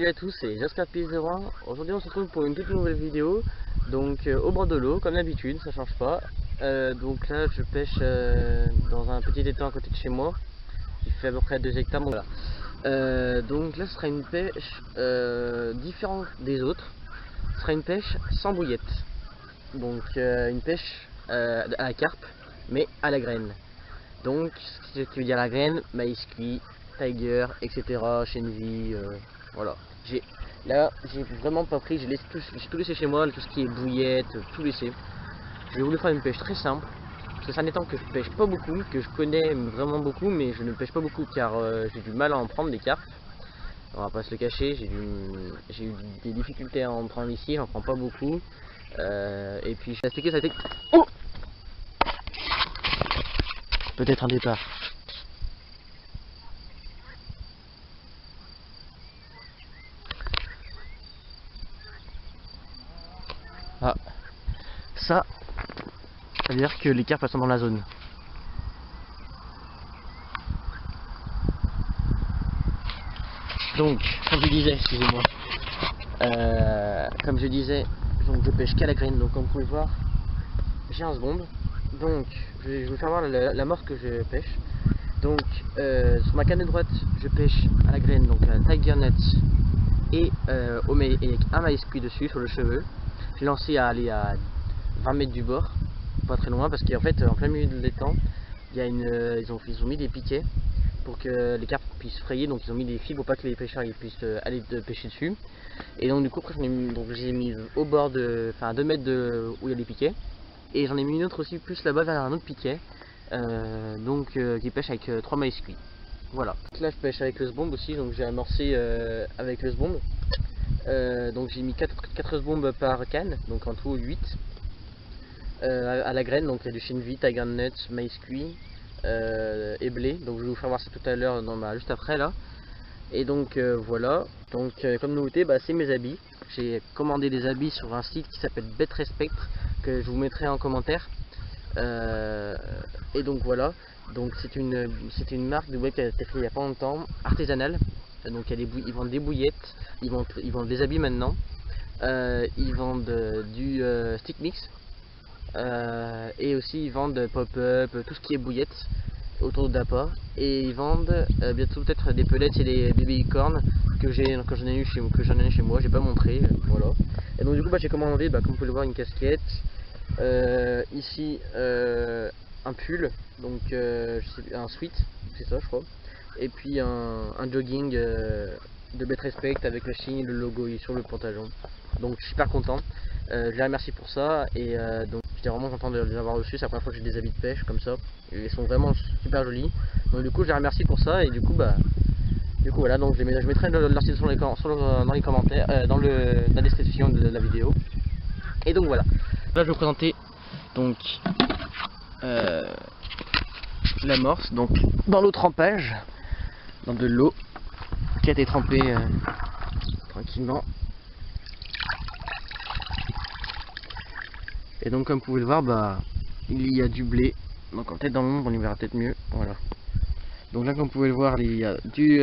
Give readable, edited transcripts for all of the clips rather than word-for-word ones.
Salut à tous, c'est Jasper01. Aujourd'hui on se retrouve pour une toute nouvelle vidéo. Donc au bord de l'eau, comme d'habitude, ça change pas. Donc là je pêche dans un petit étang à côté de chez moi, qui fait à peu près 2 hectares. Donc, voilà. Donc là ce sera une pêche différente des autres. Ce sera une pêche sans bouillette. Donc une pêche à la carpe, mais à la graine. Donc ce qui veut dire la graine, maïs cuit, tiger, etc. Chenvi, voilà. Là j'ai vraiment pas pris, j'ai tout laissé chez moi, tout ce qui est bouillette, tout laissé. J'ai voulu faire une pêche très simple, parce que c'est un étang que je pêche pas beaucoup, que je connais vraiment beaucoup, mais je ne pêche pas beaucoup car j'ai du mal à en prendre des carpes. On va pas se le cacher, j'ai eu des difficultés à en prendre ici, j'en prends pas beaucoup. Et puis je vais ça a été... Oh, peut-être un départ. Ah, ça veut dire que les carpes sont dans la zone. Donc, comme je disais, excusez-moi, comme je disais, donc je pêche qu'à la graine. Donc comme vous pouvez voir, j'ai un sbombe. Donc je vais vous faire voir la morse que je pêche. Donc sur ma canne droite, je pêche à la graine, donc à tiger nuts et avec un maïs cuit dessus sur le cheveu. J'ai lancé à aller à 20 mètres du bord, pas très loin, parce qu'en fait en plein milieu de l'étang, il y a ils ont mis des piquets pour que les carpes puissent frayer. Donc ils ont mis des fibres pour pas que les pêcheurs puissent aller pêcher dessus. Et donc du coup après j'ai mis au bord à 2 mètres où il y a les piquets. Et j'en ai mis une autre aussi plus là-bas vers un autre piquet, qui pêche avec 3 maïs cuits. Voilà. Là je pêche avec le sbombe aussi, donc j'ai amorcé avec le sbombe. Donc j'ai mis 4 sbombes par canne, donc en tout 8 à la graine. Donc il y a du chenvi, tiger nuts, maïs cuit et blé. Donc je vais vous faire voir ça tout à l'heure, juste après là. Et donc voilà. Donc comme nouveauté, c'est mes habits. J'ai commandé des habits sur un site qui s'appelle BetRespect, que je vous mettrai en commentaire. Et donc voilà. Donc c'est une marque de web qui a été créée il n'y a pas longtemps, artisanale. Donc ils vendent des bouillettes, ils vendent des habits maintenant. Ils vendent du stick mix. Et aussi ils vendent pop-up, tout ce qui est bouillette autour d'Apa. Et ils vendent bientôt peut-être des pellets et des baby corn que j'en ai eu chez moi, j'ai pas montré, voilà. Et donc du coup j'ai commandé, comme vous pouvez le voir, une casquette, ici un pull, donc je sais, un sweat, c'est ça je crois, et puis un jogging de BetRespect avec le signe, le logo sur le pantalon. Donc je suis super content, je les remercie pour ça. Et donc j'étais vraiment content de les avoir reçus. C'est la première fois que j'ai des habits de pêche comme ça, et ils sont vraiment super jolis. Donc du coup je les remercie pour ça. Et du coup voilà, donc je mettrai leur site dans les commentaires, dans la description de la vidéo. Et donc voilà, là je vais vous présenter donc l'amorce, donc dans l'eau trempage, dans de l'eau qui a été trempée tranquillement. Et donc comme vous pouvez le voir, il y a du blé, donc peut-être dans l'ombre on y verra peut-être mieux, voilà. Donc là comme vous pouvez le voir, il y a du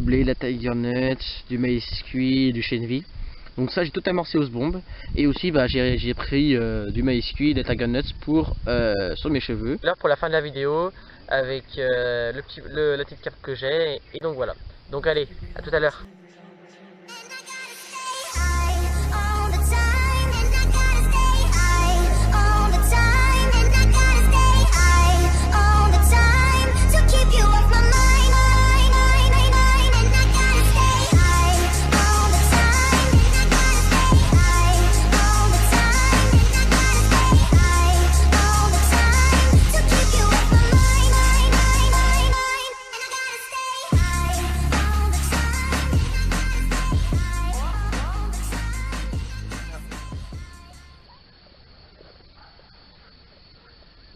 blé, la tiger nuts, du maïs cuit, du chenvi. Donc ça j'ai tout amorcé au sbombe. Et aussi j'ai pris du maïs cuit, des tiger nuts sur mes cheveux. Là pour la fin de la vidéo avec la petite carpe que j'ai. Et donc voilà. Donc allez, à tout à l'heure.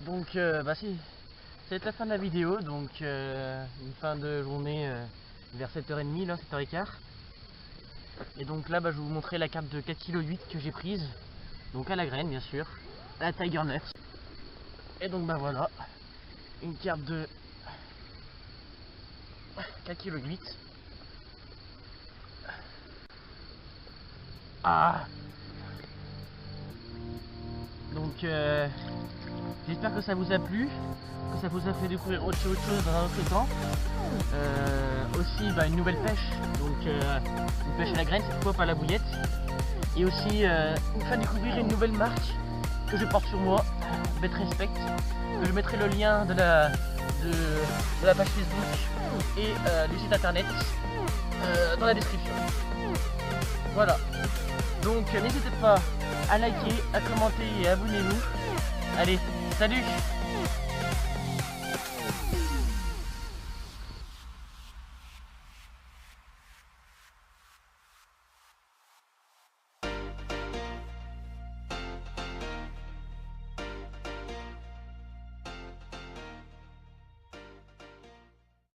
Donc c'est la fin de la vidéo, donc une fin de journée vers 7h30, là, 7h15. Et donc là je vais vous montrer la carpe de 4,8 kg que j'ai prise, donc à la graine bien sûr, la tiger nut. Et donc voilà, une carpe de 4,8 kg. Ah. Donc j'espère que ça vous a plu, que ça vous a fait découvrir autre chose dans un autre temps. Aussi une nouvelle pêche, donc une pêche à la graine cette fois, pas à la bouillette. Et aussi vous faire découvrir une nouvelle marque que je porte sur moi, Bet Respect. Je mettrai le lien de la page Facebook et du site internet dans la description. Voilà. Donc n'hésitez pas à liker, à commenter et abonnez-vous. Allez, salut!